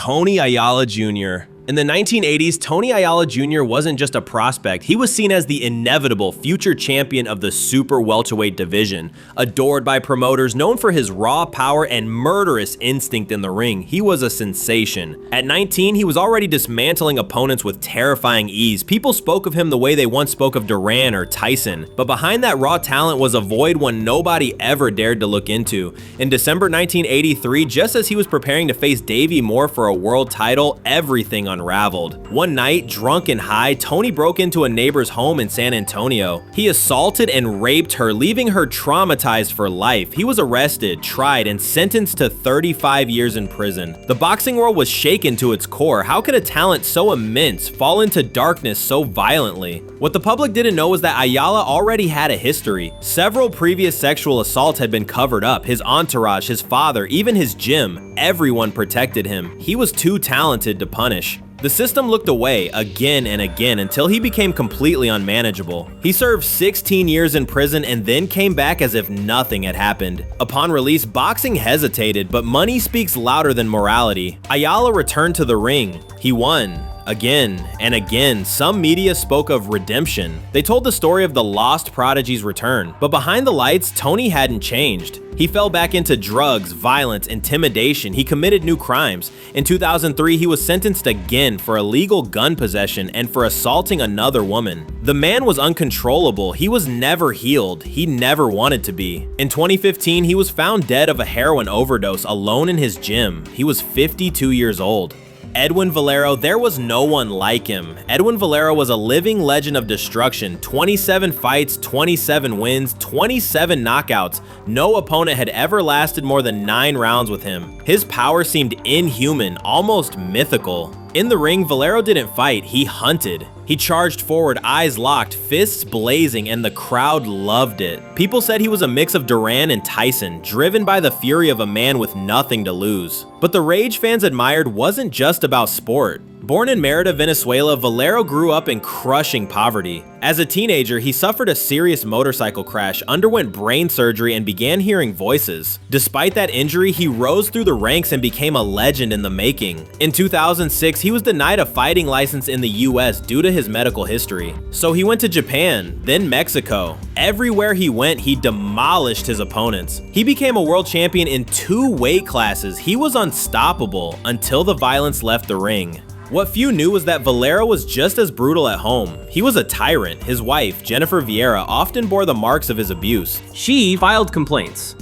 Tony Ayala Jr. In the 1980s, Tony Ayala Jr. wasn't just a prospect, he was seen as the inevitable future champion of the super welterweight division. Adored by promoters, known for his raw power and murderous instinct in the ring, he was a sensation. At 19, he was already dismantling opponents with terrifying ease. People spoke of him the way they once spoke of Duran or Tyson. But behind that raw talent was a void one nobody ever dared to look into. In December 1983, just as he was preparing to face Davey Moore for a world title, everything unraveled. One night, drunk and high, Tony broke into a neighbor's home in San Antonio. He assaulted and raped her, leaving her traumatized for life. He was arrested, tried, and sentenced to 35 years in prison. The boxing world was shaken to its core. How could a talent so immense fall into darkness so violently? What the public didn't know was that Ayala already had a history. Several previous sexual assaults had been covered up. His entourage, his father, even his gym, everyone protected him. He was too talented to punish. The system looked away again and again until he became completely unmanageable. He served 16 years in prison and then came back as if nothing had happened. Upon release, boxing hesitated, but money speaks louder than morality. Ayala returned to the ring. He won. Again and again, some media spoke of redemption. They told the story of the lost prodigy's return. But behind the lights, Tony hadn't changed. He fell back into drugs, violence, intimidation. He committed new crimes. In 2003, he was sentenced again for illegal gun possession and for assaulting another woman. The man was uncontrollable. He was never healed. He never wanted to be. In 2015, he was found dead of a heroin overdose alone in his gym. He was 52 years old. Edwin Valero, there was no one like him. Edwin Valero was a living legend of destruction. 27 fights, 27 wins, 27 knockouts. No opponent had ever lasted more than 9 rounds with him. His power seemed inhuman, almost mythical. In the ring, Valero didn't fight, he hunted. He charged forward, eyes locked, fists blazing, and the crowd loved it. People said he was a mix of Duran and Tyson, driven by the fury of a man with nothing to lose. But the rage fans admired wasn't just about sport. Born in Merida, Venezuela, Valero grew up in crushing poverty. As a teenager, he suffered a serious motorcycle crash, underwent brain surgery, and began hearing voices. Despite that injury, he rose through the ranks and became a legend in the making. In 2006, he was denied a fighting license in the US due to his medical history. So he went to Japan, then Mexico. Everywhere he went, he demolished his opponents. He became a world champion in 2 weight classes. He was unstoppable until the violence left the ring. What few knew was that Valero was just as brutal at home. He was a tyrant. His wife, Jennifer Vieira, often bore the marks of his abuse. She filed complaints,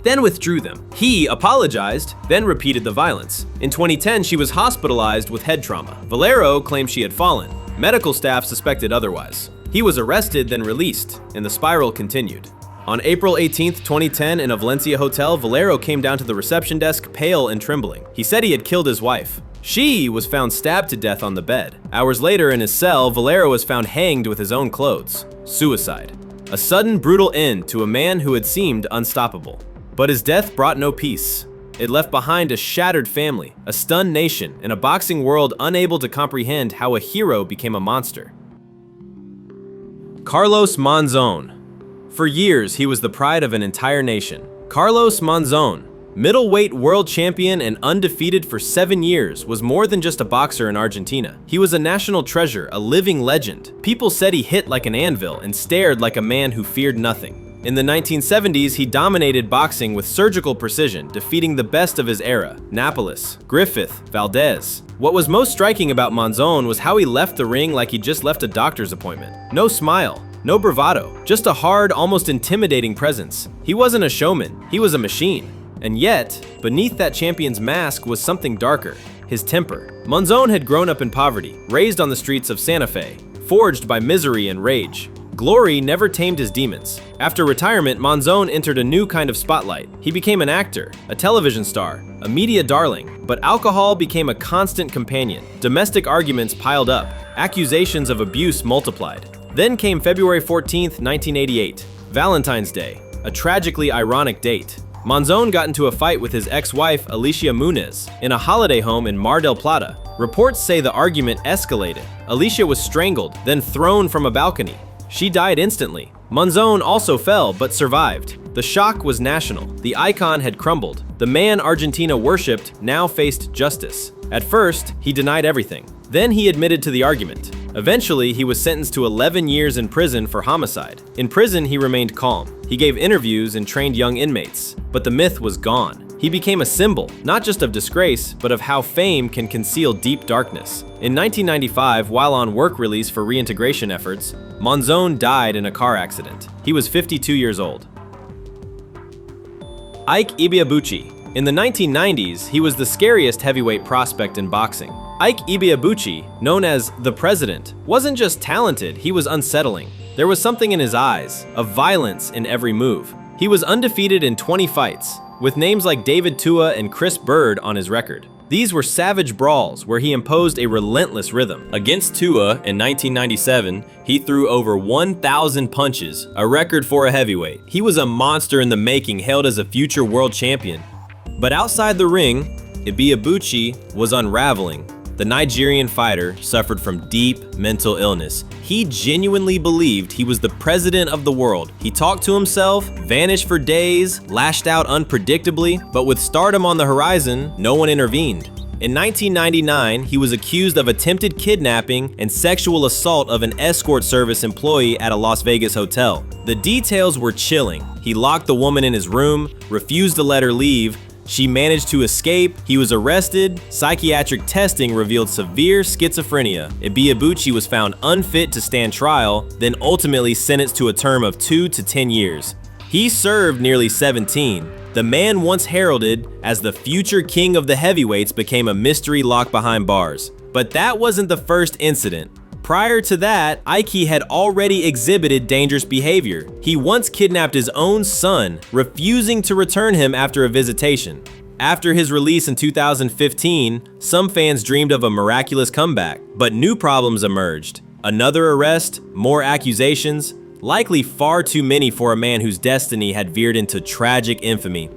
then withdrew them. He apologized, then repeated the violence. In 2010, she was hospitalized with head trauma. Valero claimed she had fallen. Medical staff suspected otherwise. He was arrested, then released, and the spiral continued. On April 18, 2010, in a Valencia hotel, Valero came down to the reception desk, pale and trembling. He said he had killed his wife. She was found stabbed to death on the bed. Hours later, in his cell, Valero was found hanged with his own clothes. Suicide. A sudden, brutal end to a man who had seemed unstoppable. But his death brought no peace. It left behind a shattered family, a stunned nation, and a boxing world unable to comprehend how a hero became a monster. Carlos Monzone. For years, he was the pride of an entire nation. Carlos Monzone, middleweight world champion and undefeated for 7 years, was more than just a boxer in Argentina. He was a national treasure, a living legend. People said he hit like an anvil and stared like a man who feared nothing. In the 1970s, he dominated boxing with surgical precision, defeating the best of his era: Napoles, Griffith, Valdez. What was most striking about Monzone was how he left the ring like he just left a doctor's appointment. No smile, no bravado, just a hard, almost intimidating presence. He wasn't a showman, he was a machine. And yet, beneath that champion's mask was something darker: his temper. Monzone had grown up in poverty, raised on the streets of Santa Fe, forged by misery and rage. Glory never tamed his demons. After retirement, Monzone entered a new kind of spotlight. He became an actor, a television star, a media darling, but alcohol became a constant companion. Domestic arguments piled up, accusations of abuse multiplied. Then came February 14th, 1988, Valentine's Day, a tragically ironic date. Monzone got into a fight with his ex-wife, Alicia Munez, in a holiday home in Mar del Plata. Reports say the argument escalated. Alicia was strangled, then thrown from a balcony. She died instantly. Monzone also fell, but survived. The shock was national. The icon had crumbled. The man Argentina worshipped now faced justice. At first, he denied everything. Then he admitted to the argument. Eventually, he was sentenced to 11 years in prison for homicide. In prison, he remained calm. He gave interviews and trained young inmates. But the myth was gone. He became a symbol, not just of disgrace, but of how fame can conceal deep darkness. In 1995, while on work release for reintegration efforts, Monzone died in a car accident. He was 52 years old. Ike Ibabuchi. In the 1990s, he was the scariest heavyweight prospect in boxing. Ike Ibabuchi, known as the President, wasn't just talented, he was unsettling. There was something in his eyes, a violence in every move. He was undefeated in 20 fights, with names like David Tua and Chris Bird on his record. These were savage brawls where he imposed a relentless rhythm. Against Tua in 1997, he threw over 1,000 punches, a record for a heavyweight. He was a monster in the making, hailed as a future world champion. But outside the ring, Ibabuchi was unraveling. The Nigerian fighter suffered from deep mental illness. He genuinely believed he was the president of the world. He talked to himself, vanished for days, lashed out unpredictably, but with stardom on the horizon, no one intervened. In 1999, he was accused of attempted kidnapping and sexual assault of an escort service employee at a Las Vegas hotel. The details were chilling. He locked the woman in his room, refused to let her leave. She managed to escape, he was arrested, psychiatric testing revealed severe schizophrenia. Ibabuchi was found unfit to stand trial, then ultimately sentenced to a term of 2 to 10 years. He served nearly 17. The man once heralded as the future king of the heavyweights became a mystery locked behind bars. But that wasn't the first incident. Prior to that, Ike had already exhibited dangerous behavior. He once kidnapped his own son, refusing to return him after a visitation. After his release in 2015, some fans dreamed of a miraculous comeback, but new problems emerged. Another arrest, more accusations, likely far too many for a man whose destiny had veered into tragic infamy.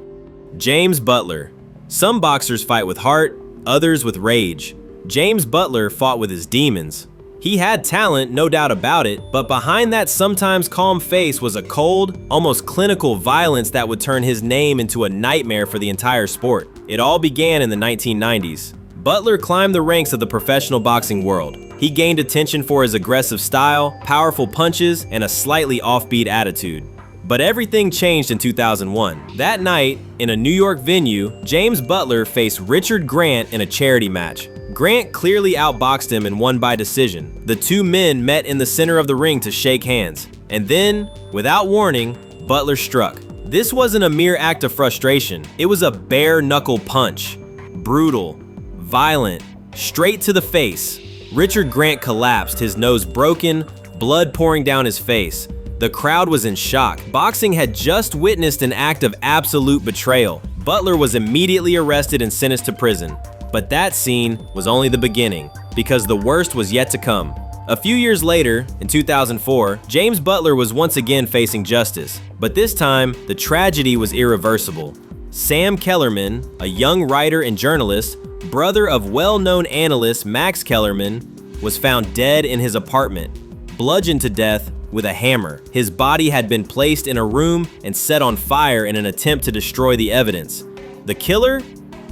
James Butler. Some boxers fight with heart, others with rage. James Butler fought with his demons. He had talent, no doubt about it, but behind that sometimes calm face was a cold, almost clinical violence that would turn his name into a nightmare for the entire sport. It all began in the 1990s. Butler climbed the ranks of the professional boxing world. He gained attention for his aggressive style, powerful punches, and a slightly offbeat attitude. But everything changed in 2001. That night, in a New York venue, James Butler faced Richard Grant in a charity match. Grant clearly outboxed him and won by decision. The two men met in the center of the ring to shake hands. And then, without warning, Butler struck. This wasn't a mere act of frustration. It was a bare-knuckle punch. Brutal, violent, straight to the face. Richard Grant collapsed, his nose broken, blood pouring down his face. The crowd was in shock. Boxing had just witnessed an act of absolute betrayal. Butler was immediately arrested and sentenced to prison. But that scene was only the beginning, because the worst was yet to come. A few years later, in 2004, James Butler was once again facing justice. But this time, the tragedy was irreversible. Sam Kellerman, a young writer and journalist, brother of well-known analyst Max Kellerman, was found dead in his apartment, bludgeoned to death with a hammer. His body had been placed in a room and set on fire in an attempt to destroy the evidence. The killer?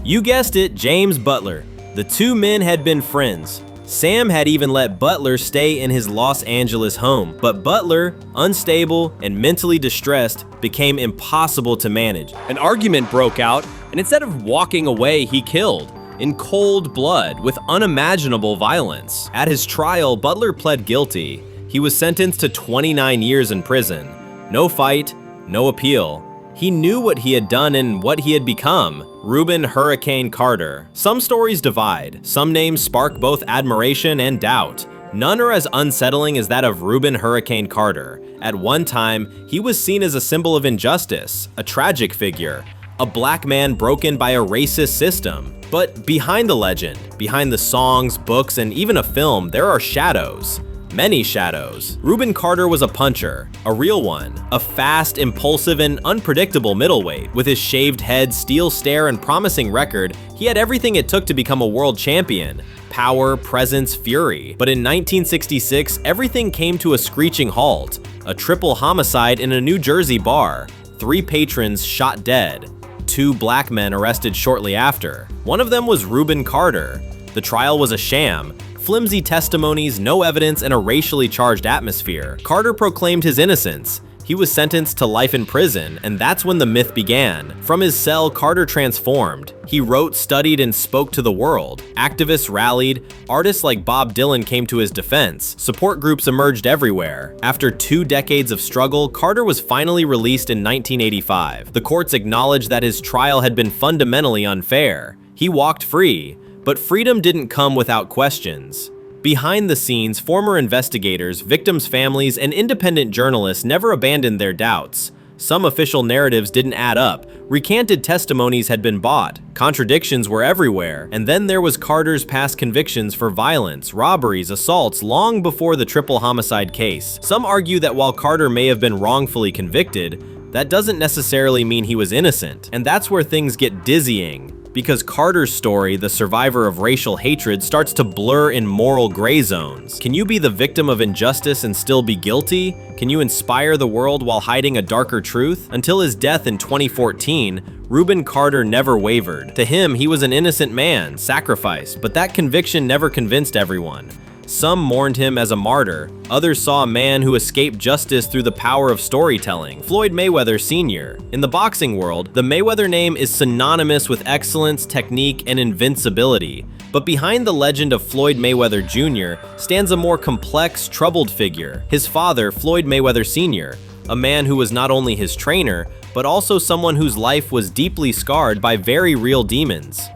You guessed it, James Butler. The two men had been friends. Sam had even let Butler stay in his Los Angeles home, but Butler, unstable and mentally distressed, became impossible to manage. An argument broke out, and instead of walking away, he killed. In cold blood, with unimaginable violence. At his trial, Butler pled guilty. He was sentenced to 29 years in prison. No fight, no appeal. He knew what he had done and what he had become. Reuben "Hurricane" Carter. Some stories divide. Some names spark both admiration and doubt. None are as unsettling as that of Reuben "Hurricane" Carter. At one time, he was seen as a symbol of injustice, a tragic figure, a black man broken by a racist system. But behind the legend, behind the songs, books, and even a film, there are shadows. Many shadows. Reuben Carter was a puncher, a real one, a fast, impulsive, and unpredictable middleweight. With his shaved head, steel stare, and promising record, he had everything it took to become a world champion. Power, presence, fury. But in 1966, everything came to a screeching halt. A triple homicide in a New Jersey bar. 3 patrons shot dead, 2 black men arrested shortly after. One of them was Reuben Carter. The trial was a sham. Flimsy testimonies, no evidence, and a racially charged atmosphere. Carter proclaimed his innocence. He was sentenced to life in prison, and that's when the myth began. From his cell, Carter transformed. He wrote, studied, and spoke to the world. Activists rallied. Artists like Bob Dylan came to his defense. Support groups emerged everywhere. After 2 decades of struggle, Carter was finally released in 1985. The courts acknowledged that his trial had been fundamentally unfair. He walked free, but freedom didn't come without questions. Behind the scenes, former investigators, victims' families, and independent journalists never abandoned their doubts. Some official narratives didn't add up. Recanted testimonies had been bought. Contradictions were everywhere. And then there was Carter's past convictions for violence, robberies, assaults long before the triple homicide case. Some argue that while Carter may have been wrongfully convicted, that doesn't necessarily mean he was innocent. And that's where things get dizzying, because Carter's story, the survivor of racial hatred, starts to blur in moral gray zones. Can you be the victim of injustice and still be guilty? Can you inspire the world while hiding a darker truth? Until his death in 2014, Reuben Carter never wavered. To him, he was an innocent man, sacrificed, but that conviction never convinced everyone. Some mourned him as a martyr. Others saw a man who escaped justice through the power of storytelling. Floyd Mayweather Sr. In the boxing world, the Mayweather name is synonymous with excellence, technique, and invincibility. But behind the legend of Floyd Mayweather Jr. stands a more complex, troubled figure. His father, Floyd Mayweather Sr., a man who was not only his trainer, but also someone whose life was deeply scarred by very real demons.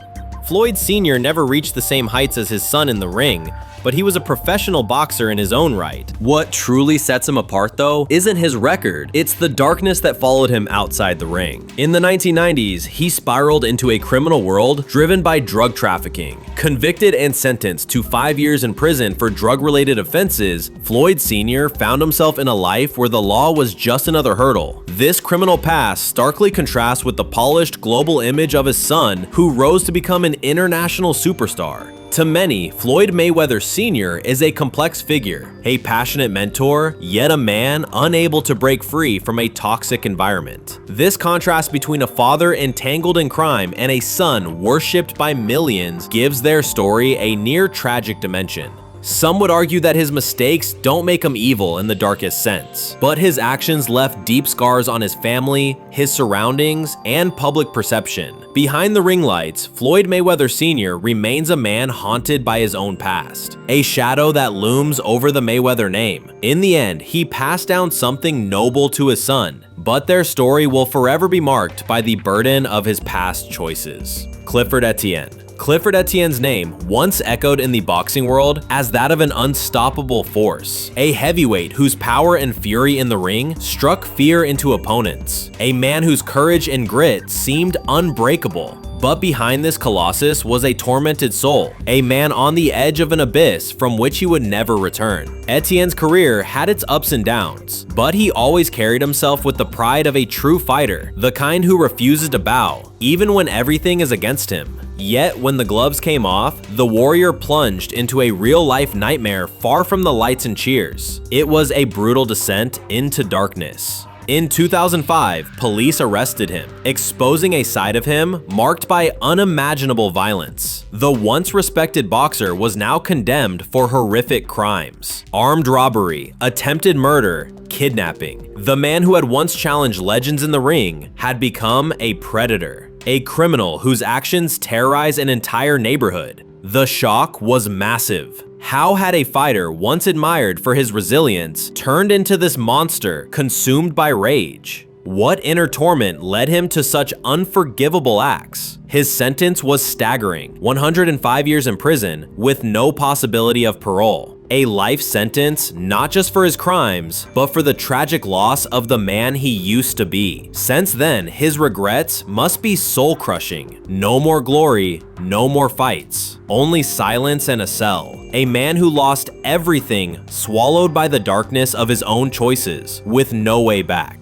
Floyd Sr. never reached the same heights as his son in the ring, but he was a professional boxer in his own right. What truly sets him apart, though, isn't his record. It's the darkness that followed him outside the ring. In the 1990s, he spiraled into a criminal world driven by drug trafficking. Convicted and sentenced to 5 years in prison for drug-related offenses, Floyd Sr. found himself in a life where the law was just another hurdle. This criminal past starkly contrasts with the polished global image of his son, who rose to become an international superstar. To many, Floyd Mayweather Sr. is a complex figure, a passionate mentor, yet a man unable to break free from a toxic environment. This contrast between a father entangled in crime and a son worshipped by millions gives their story a near-tragic dimension. Some would argue that his mistakes don't make him evil in the darkest sense, but his actions left deep scars on his family, his surroundings, and public perception. Behind the ring lights, Floyd Mayweather Sr. remains a man haunted by his own past, a shadow that looms over the Mayweather name. In the end, he passed down something noble to his son, but their story will forever be marked by the burden of his past choices. Clifford Etienne. Clifford Etienne's name once echoed in the boxing world as that of an unstoppable force, a heavyweight whose power and fury in the ring struck fear into opponents, a man whose courage and grit seemed unbreakable. But behind this colossus was a tormented soul, a man on the edge of an abyss from which he would never return. Etienne's career had its ups and downs, but he always carried himself with the pride of a true fighter, the kind who refuses to bow, even when everything is against him. Yet, when the gloves came off, the warrior plunged into a real-life nightmare far from the lights and cheers. It was a brutal descent into darkness. In 2005, police arrested him, exposing a side of him marked by unimaginable violence. The once respected boxer was now condemned for horrific crimes: armed robbery, attempted murder, kidnapping. The man who had once challenged legends in the ring had become a predator, a criminal whose actions terrorize an entire neighborhood. The shock was massive. How had a fighter once admired for his resilience turned into this monster consumed by rage? What inner torment led him to such unforgivable acts? His sentence was staggering: 105 years in prison with no possibility of parole. A life sentence not just for his crimes, but for the tragic loss of the man he used to be. Since then, his regrets must be soul-crushing. No more glory, no more fights, only silence and a cell. A man who lost everything, swallowed by the darkness of his own choices, with no way back.